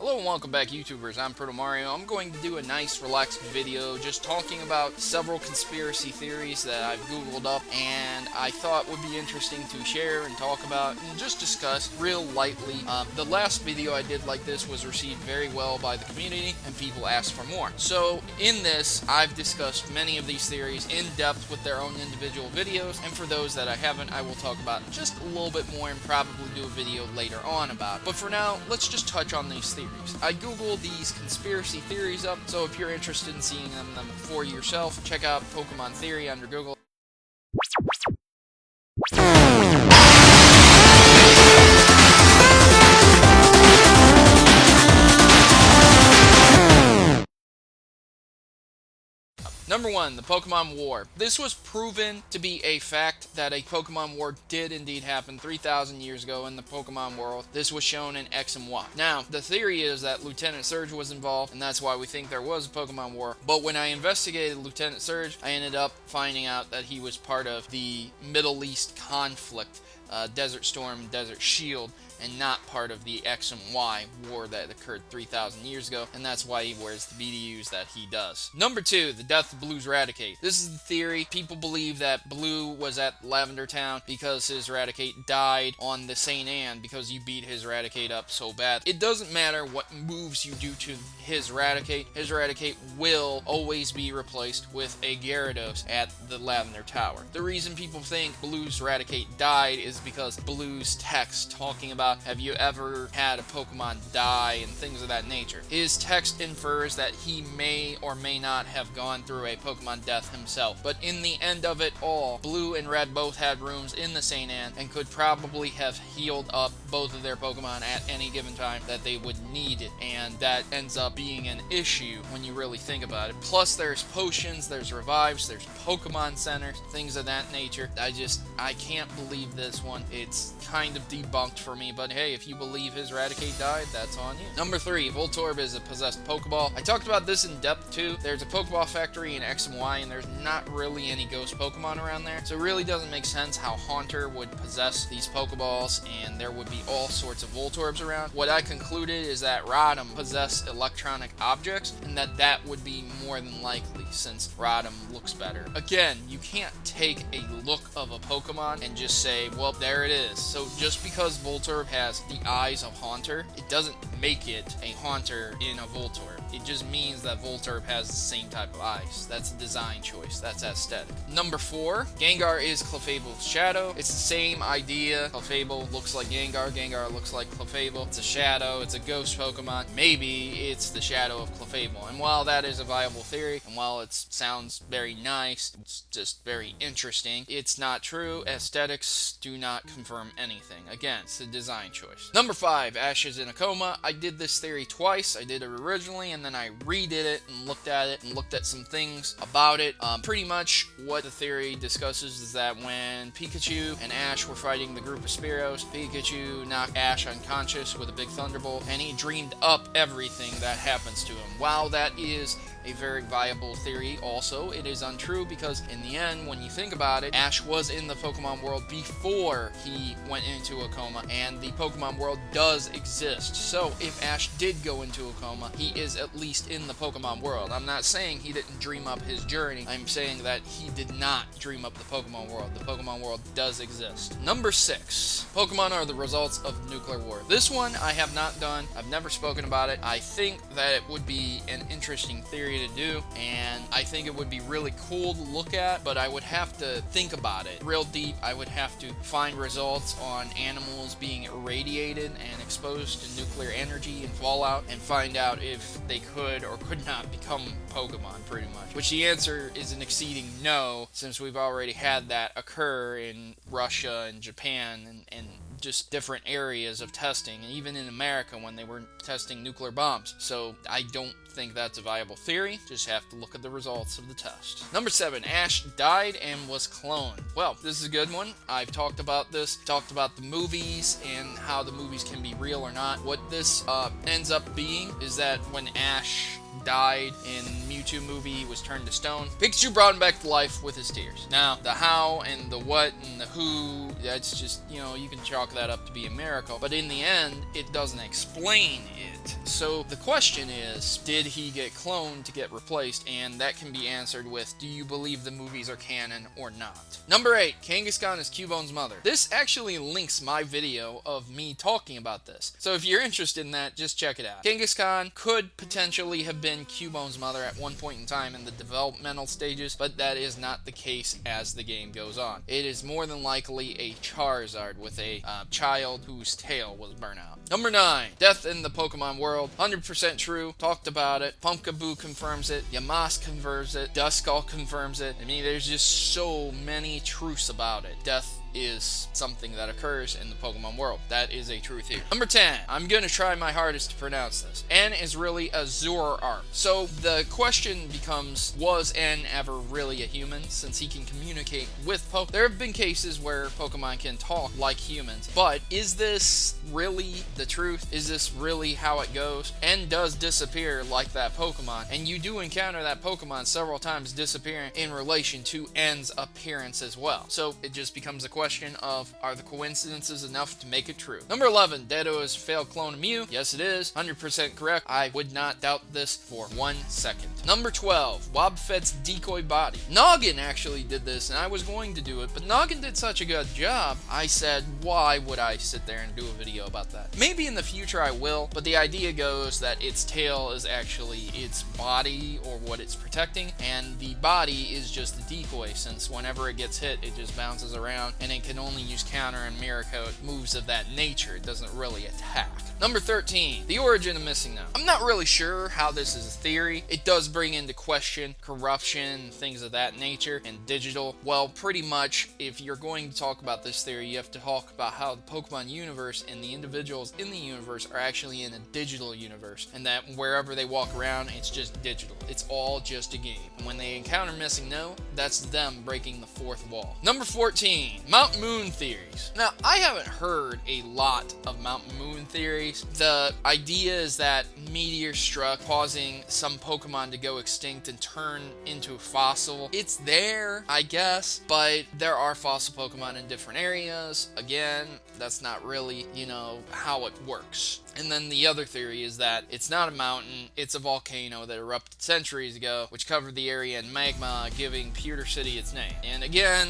Hello and welcome back, YouTubers. I'm Protomario. I'm going to do a nice relaxed video just talking about several conspiracy theories that I've googled up and I thought would be interesting to share and talk about and just discuss real lightly. The last video I did like this was received very well by the community and people asked for more. So in this, I've discussed many of these theories in depth with their own individual videos, and for those that I haven't, I will talk about just a little bit more and probably do a video later on about. But for now, let's just touch on these theories. I googled these conspiracy theories up, so if you're interested in seeing them for yourself, check out Pokemon Theory under Google. Number 1, the Pokemon War. This was proven to be a fact that a Pokemon War did indeed happen 3,000 years ago in the Pokemon world. This was shown in X and Y. Now, the theory is that lt.surge was involved, and that's why we think there was a Pokemon War. But when I investigated lt.surge, I ended up finding out that he was part of the Middle East conflict, Desert Storm, Desert Shield, and not part of the X and Y war that occurred 3,000 years ago, and that's why he wears the BDUs that he does. Number 2, the death of Blue's Raticate. This is the theory. People believe that Blue was at Lavender Town because his Raticate died on the St. Anne because you beat his Raticate up so bad. It doesn't matter what moves you do to his Raticate will always be replaced with a Gyarados at the Lavender Tower. The reason people think Blue's Raticate died is because Blue's text talking about have you ever had a Pokemon die and things of that nature. His text infers that he may or may not have gone through a Pokemon death himself, but in the end of it all, Blue and Red both had rooms in the St. Anne and could probably have healed up both of their Pokemon at any given time that they would need it, and that ends up being an issue when you really think about it. Plus there's potions, there's revives, there's Pokemon centers, things of that nature. I can't believe this one. It's kind of debunked for me, but hey, if you believe his Raticate died, that's on you. Number 3, Voltorb is a possessed Pokeball. I talked about this in depth too. There's a Pokeball factory in X and Y, and there's not really any ghost Pokemon around there, so it really doesn't make sense how Haunter would possess these Pokeballs, and there would be all sorts of Voltorbs around. What I concluded is that Rotom possessed electronic objects, and that would be more than likely, since Rotom looks better. Again, you can't take a look of a Pokemon and just say, well, there it is. So just because Voltorb has the eyes of Haunter, it doesn't make it a Haunter in a Voltorb. It just means that Voltorb has the same type of eyes. That's a design choice. That's aesthetic. Number 4, Gengar is Clefable's shadow. It's the same idea. Clefable looks like Gengar. Gengar looks like Clefable. It's a shadow. It's a ghost Pokemon. Maybe it's the shadow of Clefable. And while that is a viable theory, and while it sounds very nice, it's just very interesting, it's not true. Aesthetics do not confirm anything. Again, it's a design choice. Number 5, Ash is in a coma. I did this theory twice. I did it originally, and then I redid it and looked at it and looked at some things about it. Pretty much what the theory discusses is that when Pikachu and Ash were fighting the group of Spearows, Pikachu knocked Ash unconscious with a big Thunderbolt, and he dreamed up everything that happens to him. While that is a very viable theory, also, it is untrue because in the end, when you think about it, Ash was in the Pokemon world before he went into a coma, and the Pokemon world does exist. So if Ash did go into a coma, he is at least in the Pokemon world. I'm not saying he didn't dream up his journey. I'm saying that he did not dream up the Pokemon world. The Pokemon world does exist. Number 6, Pokemon are the results of nuclear war. This one I have not done. I've never spoken about it. I think that it would be an interesting theory to do, and I think it would be really cool to look at, but I would have to think about it real deep. I would have to find results on animals being irradiated and exposed to nuclear energy and fallout and find out if they could or could not become Pokemon, pretty much. Which the answer is an exceeding no, since we've already had that occur in Russia and Japan and just different areas of testing, and even in America when they were testing nuclear bombs. So I don't think that's a viable theory. Just have to look at the results of the test. Number 7, Ash died and was cloned. Well, this is a good one. I've talked about this, talked about the movies and how the movies can be real or not. What this ends up being is that when Ash died in Mewtwo movie, he was turned to stone. Pikachu brought him back to life with his tears. Now, the how and the what and the who, that's just, you know, you can chalk that up to be a miracle. But in the end, it doesn't explain it. So the question is, did he get cloned to get replaced? And that can be answered with, do you believe the movies are canon or not? Number 8, Kangaskhan is Cubone's mother. This actually links my video of me talking about this. So if you're interested in that, just check it out. Kangaskhan could potentially have been Cubone's mother at one point in time in the developmental stages, but that is not the case as the game goes on. It is more than likely a Charizard with a child whose tail was burnt out. Number 9, death in the Pokemon world. 100% true. Talked about it. Pumpkaboo confirms it. Yamask confirms it. Duskull confirms it. I mean, there's just so many truths about it. Death is something that occurs in the Pokemon world. That is a true theory. Number 10, I'm gonna try my hardest to pronounce this. N is really a Zoroark. So the question becomes, was N ever really a human, since he can communicate with Pokemon? There have been cases where Pokemon can talk like humans, but is this really the truth? Is this really how it goes? N does disappear like that Pokemon, and you do encounter that Pokemon several times disappearing in relation to N's appearance as well. So it just becomes a question of, are the coincidences enough to make it true? Number 11, Dedo is failed clone of Mew. Yes, it is. 100% correct. I would not doubt this for 1 second. Number 12, Wobbuffet's decoy body. Noggin actually did this, and I was going to do it, but Noggin did such a good job, I said, why would I sit there and do a video about that? Maybe in the future I will, but the idea goes that its tail is actually its body or what it's protecting, and the body is just a decoy, since whenever it gets hit, it just bounces around, and it can only use counter and mirror coat moves of that nature. It doesn't really attack. Number 13, the origin of Missing No. I'm not really sure how this is a theory. It does bring into question corruption, things of that nature, and digital. Well, pretty much, if you're going to talk about this theory, you have to talk about how the Pokemon universe and the individuals in the universe are actually in a digital universe, and that wherever they walk around, it's just digital. It's all just a game. And when they encounter Missing No, that's them breaking the fourth wall. Number 14, Mount Moon theories. Now, I haven't heard a lot of Mount Moon theories. The idea is that meteor struck, causing some Pokemon to go extinct and turn into a fossil. It's there, I guess, but there are fossil Pokemon in different areas. Again, that's not really, you know, how it works. And then the other theory is that it's not a mountain, it's a volcano that erupted centuries ago, which covered the area in magma, giving Pewter City its name. And again,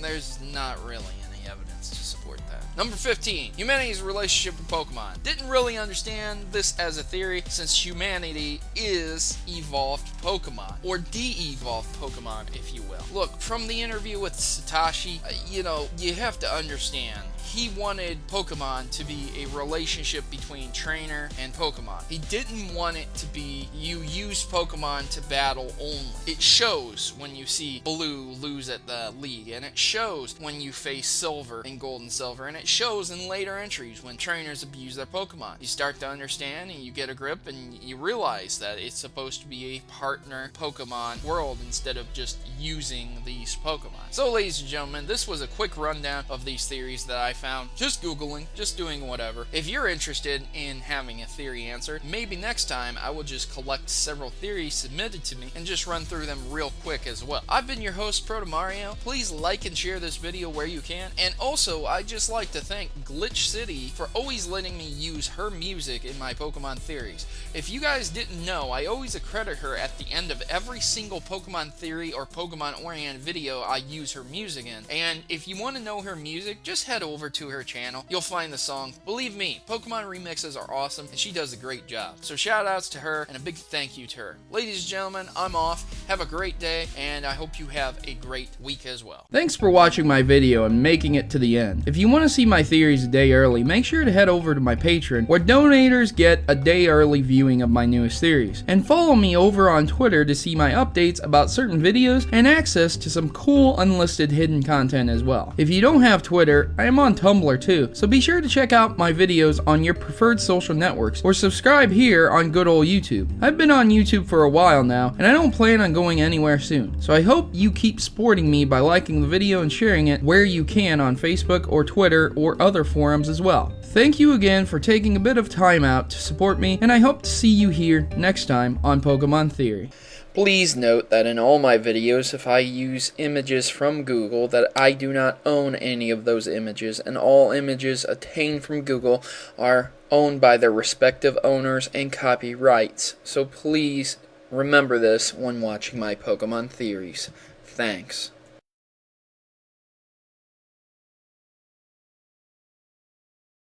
there's not really any evidence to support that. Number 15, humanity's relationship with Pokemon. Didn't really understand this as a theory, since humanity is evolved Pokemon, or de-evolved Pokemon, if you will. Look, from the interview with Satoshi, you know, you have to understand, he wanted Pokemon to be a relationship between trainer and Pokemon. He didn't want it to be you use Pokemon to battle only. It shows when you see Blue lose at the league, and it shows when you face Silver in Gold and Silver, and it shows in later entries when trainers abuse their Pokemon. You start to understand, and you get a grip, and you realize that it's supposed to be a partner Pokemon world instead of just using these Pokemon. So, ladies and gentlemen, this was a quick rundown of these theories that I found just Googling, just doing whatever. If you're interested in having a theory answered, maybe next time I will just collect several theories submitted to me and just run through them real quick as well. I've been your host, Protomario. Please like and share this video where you can, and also I'd just like to thank Glitch City for always letting me use her music in my Pokemon theories. If you guys didn't know, I always accredit her at the end of every single Pokemon theory or Pokemon oriented video I use her music in, and if you want to know her music, just head over to her channel. You'll find the song. Believe me, Pokemon remixes are awesome, and she does a great job. So shout outs to her, and a big thank you to her. Ladies and gentlemen, I'm off. Have a great day, and I hope you have a great week as well. Thanks for watching my video and making it to the end. If you want to see my theories a day early, make sure to head over to my Patreon, where donators get a day early viewing of my newest theories. And follow me over on Twitter to see my updates about certain videos and access to some cool unlisted hidden content as well. If you don't have Twitter, I am on Tumblr too, so be sure to check out my videos on your preferred social networks, or subscribe here on good old YouTube. I've been on YouTube for a while now, and I don't plan on going anywhere soon, so I hope you keep supporting me by liking the video and sharing it where you can on Facebook or Twitter or other forums as well. Thank you again for taking a bit of time out to support me, and I hope to see you here next time on Pokemon Theory. Please note that in all my videos, if I use images from Google, that I do not own any of those images, and all images obtained from Google are owned by their respective owners and copyrights. So please remember this when watching my Pokemon theories. Thanks.